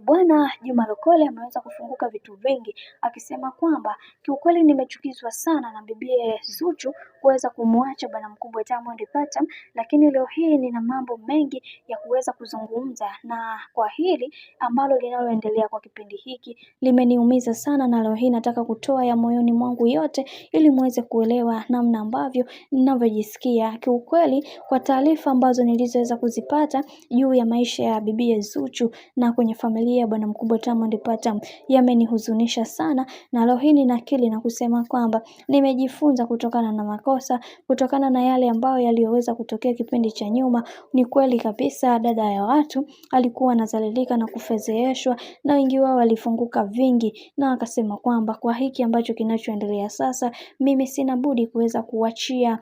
Bwana Juma Lokole ameweza kufunguka vitu vingi, akisema kwamba kiukweli nimechukizwa sana na bibie Zuchu kuweza kumwacha bwana mkubwa Diamond Platnumz, lakini leo hii nina mambo mengi ya kuweza kuzungumza, na kwa hili ambalo linaloendelea kwa kipindi hiki limeniumiza sana, na leo hii nataka kutoa ya moyoni mwangu yote ili muweze kuelewa namna ambavyo ninavyojisikia. Kiukweli kwa taarifa ambazo nilizoweza kuzipata juu ya maisha ya bibie Zuchu na kwenye familia ya bwana mkubwa Diamond Platnumz yamenihuzunisha sana, na leo hii ninakiri na kusema kwamba nimejifunza kutokana na makosa, kutokana na yale ambayo yaliyoweza kutokea kipindi cha nyuma. Ni kweli kabisa dada ya watu alikuwa anazalilika na kufezeeshwa, na wengi wao walifunguka vingi na akasema kwamba kwa hiki ambacho kinachoendelea sasa, mimi sina budi kuweza kuachia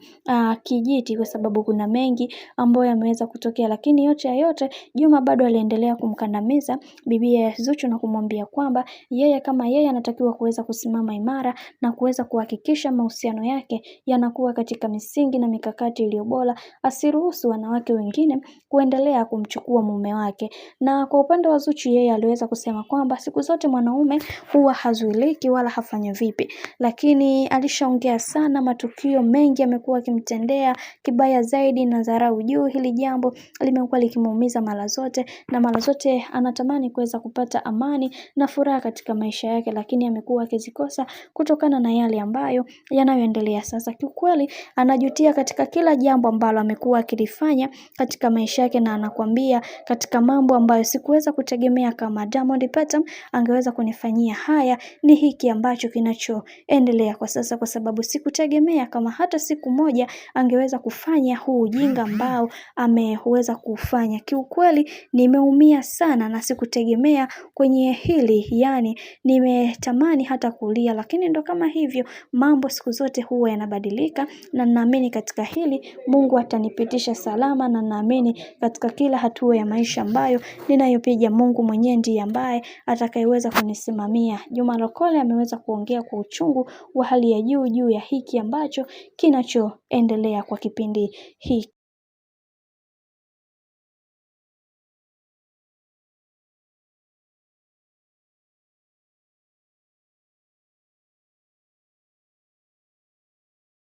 kijiti kwa sababu kuna mengi ambayo yameweza kutokea. Lakini yote ya yote, Juma bado aliendelea kumkandamiza bibi Zuchu na kumwambia kwamba yeye kama yeye anatakiwa kuweza kusimama imara na kuweza kuhakikisha mahusiano yake yanakuwa katika misingi na mikakati iliyo bora, asiruhusu wanawake wengine kuendelea kumchukua mume wake. Na kwa upande wa Zuchu, yeye aliweza kusema kwamba siku zote mwanaume huwa hazuiliki wala hafanya vipi, lakini alishaongea sana, matukio mengi amekuwa akimtendea kibaya zaidi na dharau juu. Hili jambo limekuwa likimuumiza mara zote, na mara zote anatamani kuweza kupata amani na furaha katika maisha yake, lakini amekuwa akizikosa kutokana na yale ambayo yanayoendelea sasa. Kiukweli anajutia katika kila jambo ambalo amekuwa akilifanya katika maisha yake, na anakuambia katika mambo ambayo sikuweza kutegemea kama Diamond Platnumz angeweza kunifanyia haya, ni hiki ambacho kinachoendelea kwa sasa, kwa sababu sikutegemea kama hata siku moja angeweza kufanya huu ujinga ambao ameweza kufanya. Kiukweli nimeumia sana na sikutegemea kwenye hili, yani nimetamani hata kulia, lakini ndo kama hivyo mambo siku zote huwa yanabadilika, na naamini katika hili Mungu atanipitisha salama, na naamini katika kila hatua ya maisha ambayo ninayopiga, Mungu mwenyewe ndiye ambaye atakayeweza kunisimamia. Juma Lokole ameweza kuongea kwa uchungu wa hali ya juu ya hiki ambacho kinachoendelea kwa kipindi hiki.